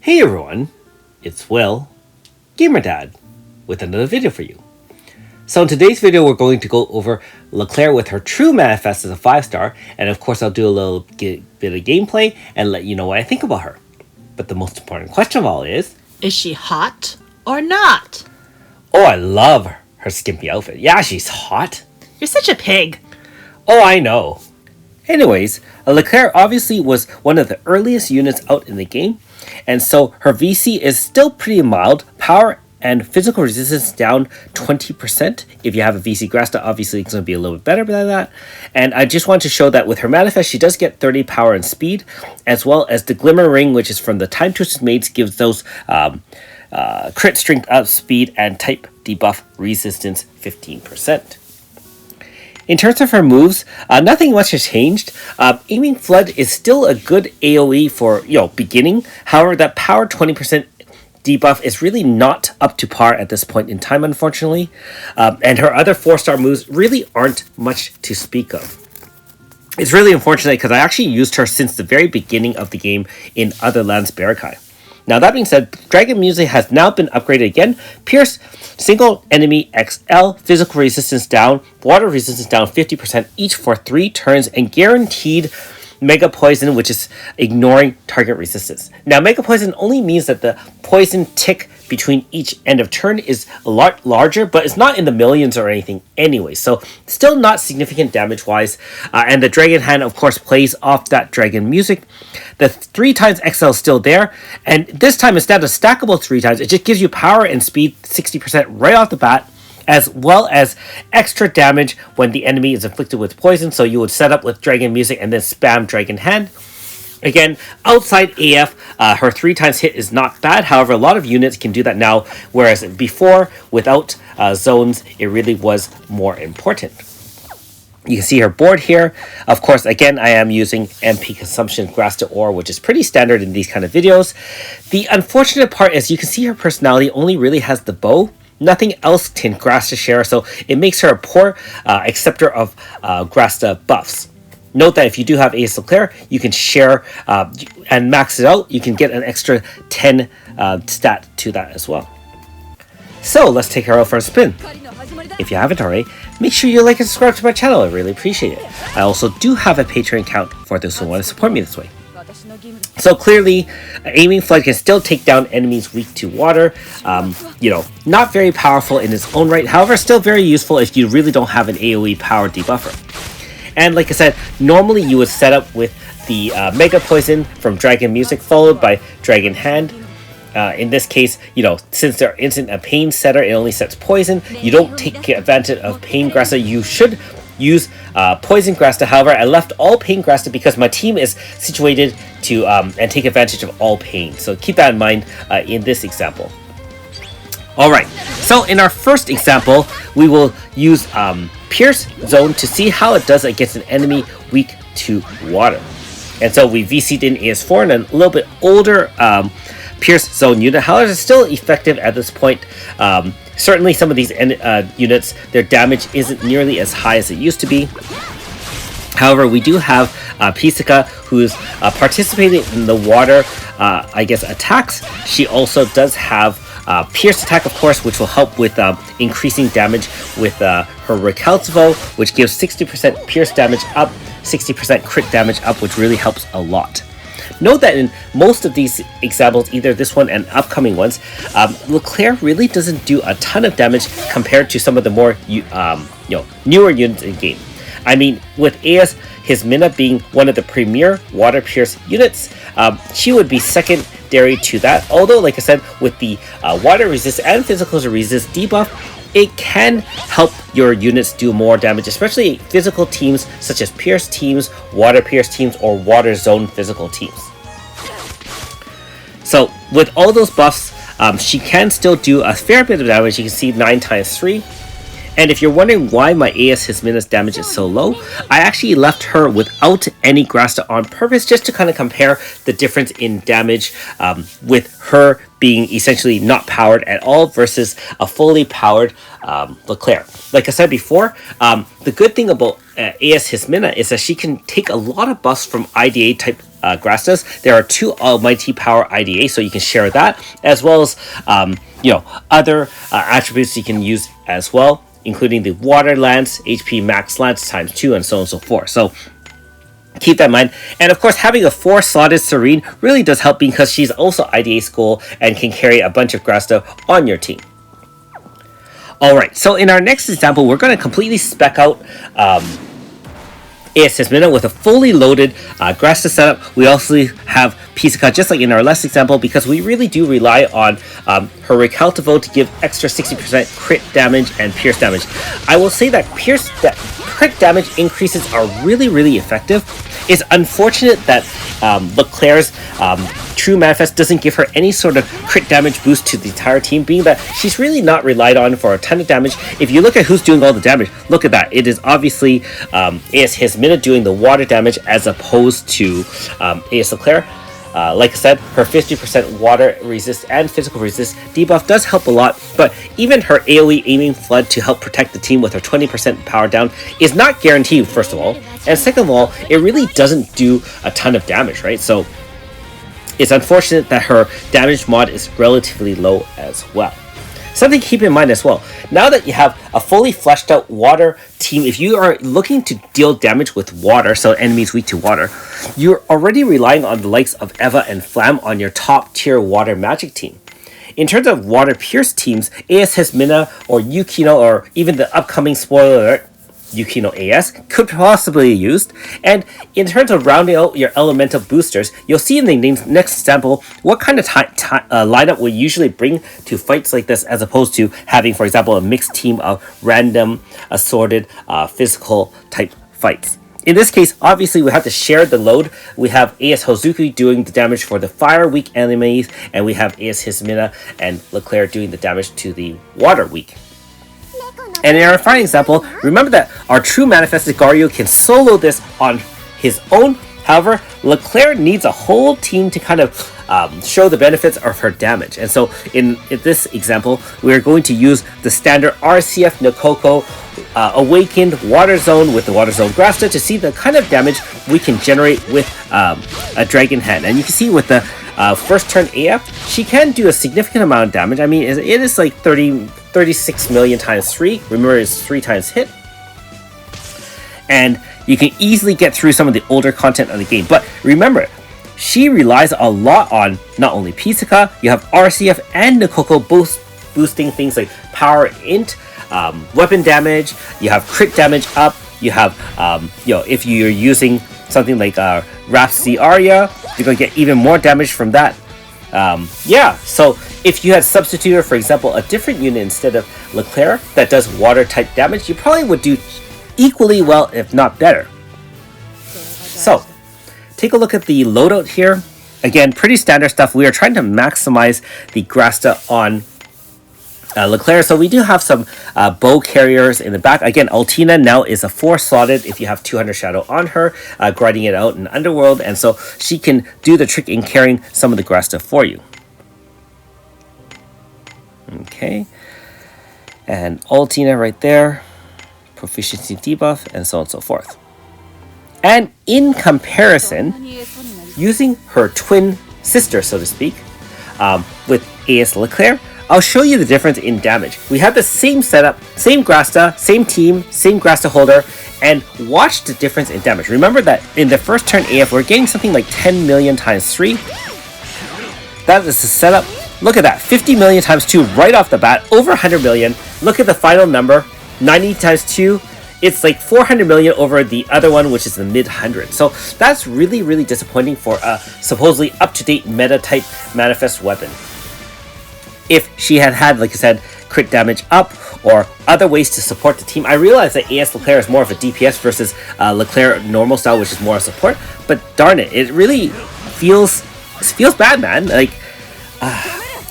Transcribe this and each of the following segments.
Hey everyone, it's Will, Gamer Dad, with another video for you. So in today's video, we're going to go over Laclair with her true manifest as a 5-star, and of course I'll do a little bit of gameplay and let you know what I think about her. But the most important question of all is she hot or not? Oh, I love her skimpy outfit. Yeah, she's hot. You're such a pig. Oh, I know. Anyways, Laclair obviously was one of the earliest units out in the game, and so her VC is still pretty mild. Power and physical resistance down 20%. If you have a VC Grasta, obviously it's going to be a little bit better than that. And I just want to show that with her manifest, she does get 30 power and speed, as well as the Glimmer Ring, which is from the Time Twisted Mates, gives those crit strength up, speed, and type debuff resistance 15%. In terms of her moves, nothing much has changed. Aiming Flood is still a good AoE for beginning. However, that power 20% debuff is really not up to par at this point in time, unfortunately. And her other 4-star moves really aren't much to speak of. It's really unfortunate because I actually used her since the very beginning of the game in Other Lands Barakai. Now that being said, Dragon Music has now been upgraded again. Pierce, single enemy XL, physical resistance down, water resistance down 50% each for 3 turns, and guaranteed Mega Poison, which is ignoring target resistance. Now Mega Poison only means that the poison tick between each end of turn is a lot larger, but it's not in the millions or anything anyway, so still not significant damage wise. And the Dragon Hand of course plays off that Dragon Music. The 3 times XL is still there, and this time instead of stackable 3 times, it just gives you power and speed 60% right off the bat, as well as extra damage when the enemy is inflicted with poison. So you would set up with Dragon Music and then spam Dragon Hand. Again, outside AF, her 3 times hit is not bad. However, a lot of units can do that now, whereas before, without zones, it really was more important. You can see her board here. Of course, again, I am using MP Consumption Grasta Ore, which is pretty standard in these kind of videos. The unfortunate part is you can see her personality only really has the bow. Nothing else can Grasta share, so it makes her a poor acceptor of Grasta buffs. Note that if you do have Ace Laclair, you can share and max it out. You can get an extra 10 stat to that as well. So let's take her out for a spin. If you haven't already, make sure you like and subscribe to my channel. I really appreciate it. I also do have a Patreon account for those who want to support me this way. So clearly, Aiming Flood can still take down enemies weak to water. Not very powerful in its own right. However, still very useful if you really don't have an AoE power debuffer. And like I said, normally you would set up with the Mega Poison from Dragon Music followed by Dragon Hand. In this case, since there isn't a Pain setter, it only sets Poison. You don't take advantage of Pain Grasta. You should use Poison Grasta. However, I left all Pain Grasta because my team is situated to and take advantage of all Pain. So keep that in mind in this example. Alright, so in our first example, we will use Pierce Zone to see how it does against an enemy weak to water. And so we VC'd in AS4 and a little bit older Pierce Zone unit. However, it's still effective at this point. Certainly some of these units, their damage isn't nearly as high as it used to be. However, we do have Pisaka, who's participating in the water, attacks. She also does have Pierce attack, of course, which will help with increasing damage with her Recalcivo, which gives 60% Pierce damage up, 60% crit damage up, which really helps a lot. Note that in most of these examples, either this one and upcoming ones, Laclair really doesn't do a ton of damage compared to some of the more newer units in game. I mean, with AS Hismina being one of the premier Water Pierce units, she would be secondary to that. Although, like I said, with the Water Resist and Physical Resist debuff, it can help your units do more damage, especially physical teams such as Pierce teams, Water Pierce teams, or Water Zone physical teams. So, with all those buffs, she can still do a fair bit of damage. You can see 9 times 3. And if you're wondering why my AS Hismina's damage is so low, I actually left her without any Grasta on purpose just to kind of compare the difference in damage with her being essentially not powered at all versus a fully powered Laclair. Like I said before, the good thing about AS Hismina is that she can take a lot of buffs from IDA type Grastas. There are 2 Almighty Power IDA, so you can share that, as well as other attributes you can use as well, including the Water Lance, HP Max Lance times 2, and so on and so forth. So keep that in mind. And of course, having a 4-slotted Serene really does help because she's also IDA school and can carry a bunch of Grasta on your team. Alright, so in our next example, we're going to completely spec out AS Hismina with a fully loaded Grasta setup. We also have Pisaka, just like in our last example, because we really do rely on her Recaltivo to give extra 60% crit damage and pierce damage. I will say that crit damage increases are really, really effective. It's unfortunate that Laclair's True Manifest doesn't give her any sort of crit damage boost to the entire team, being that she's really not relied on for a ton of damage. If you look at who's doing all the damage, look at that. It is obviously AS Hismina doing the water damage as opposed to AS Laclair. Like I said, her 50% water resist and physical resist debuff does help a lot, but even her AoE aiming flood to help protect the team with her 20% power down is not guaranteed, first of all. And second of all, it really doesn't do a ton of damage, right? So it's unfortunate that her damage mod is relatively low as well. Something to keep in mind as well. Now that you have a fully fleshed out water team, if you are looking to deal damage with water, so enemies weak to water, you're already relying on the likes of Eva and Flam on your top tier water magic team. In terms of water pierce teams, AS Hismina or Yukino, or even the upcoming spoiler alert, Yukino AS, could possibly be used. And in terms of rounding out your elemental boosters, you'll see in the next example what kind of lineup we usually bring to fights like this, as opposed to having, for example, a mixed team of random, assorted, physical type fights. In this case, obviously, we have to share the load. We have AS Hozuki doing the damage for the fire weak enemies, and we have AS Hismina and Laclair doing the damage to the water weak. And in our final example, remember that our True Manifested Garyu can solo this on his own. However, Laclair needs a whole team to kind of show the benefits of her damage. And so in this example, we're going to use the standard RCF Nokoko Awakened Water Zone with the Water Zone Grasta to see the kind of damage we can generate with a Dragon Hand. And you can see with the first turn AF, she can do a significant amount of damage. I mean, it is like 36 million times 3. Remember, it's 3 times hit. And you can easily get through some of the older content of the game. But remember, she relies a lot on not only Pisaka, you have RCF and Nokoko both boosting things like power int, weapon damage, you have crit damage up, you have, if you're using something like Rhapsody Arya, you're going to get even more damage from that. So if you had substituted, for example, a different unit instead of Laclair that does water type damage, you probably would do equally well, if not better. So take a look at the loadout here. Again, pretty standard stuff. We are trying to maximize the Grasta on Laclair. So we do have some bow carriers in the back. Again, Altina now is a 4-slotted if you have 200 Shadow on her, grinding it out in Underworld. And so she can do the trick in carrying some of the Grasta for you. Okay. And Altina right there. Proficiency debuff, and so on and so forth. And in comparison, using her twin sister, so to speak, with AS Laclair, I'll show you the difference in damage. We have the same setup, same Grasta, same team, same Grasta holder, and watch the difference in damage. Remember that in the first turn AF, we're getting something like 10 million times 3. That is the setup. Look at that, 50 million times 2 right off the bat, over 100 million. Look at the final number, 90 times 2. It's like 400 million over the other one, which is the mid 100. So that's really, really disappointing for a supposedly up-to-date meta-type manifest weapon. If she had, like I said, crit damage up or other ways to support the team. I realize that AS Laclair is more of a DPS versus Laclair normal style, which is more a support. But darn it, it really feels bad, man. Like,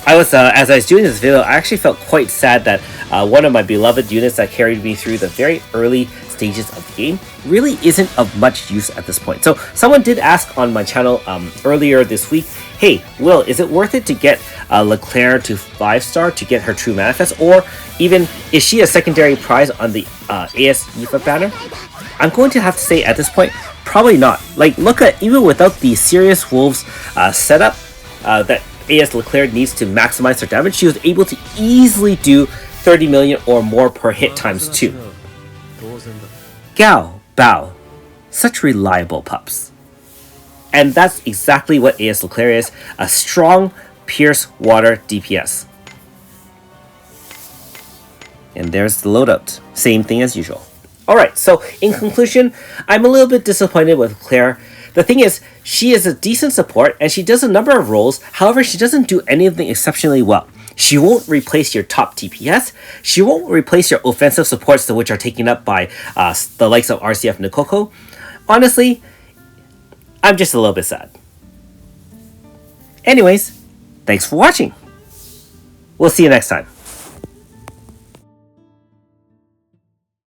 as I was doing this video, I actually felt quite sad that one of my beloved units that carried me through the very early stages of the game really isn't of much use at this point. So someone did ask on my channel earlier this week, hey, Will, is it worth it to get Laclair to 5-star to get her True Manifest? Or even, is she a secondary prize on the AS Yifa banner? I'm going to have to say at this point, probably not. Like, look at, even without the serious wolves setup that AS Laclair needs to maximize her damage, she was able to easily do 30 million or more per hit times 2. Gao, Bao, such reliable pups. And that's exactly what AS Laclair is, a strong Pierce Water DPS. And there's the loadout. Same thing as usual. Alright, so in conclusion, I'm a little bit disappointed with Claire. The thing is, she is a decent support and she does a number of roles, however, she doesn't do anything exceptionally well. She won't replace your top TPS, she won't replace your offensive supports which are taken up by the likes of RCF and Nikoko. Honestly, I'm just a little bit sad. Anyways, thanks for watching. We'll see you next time.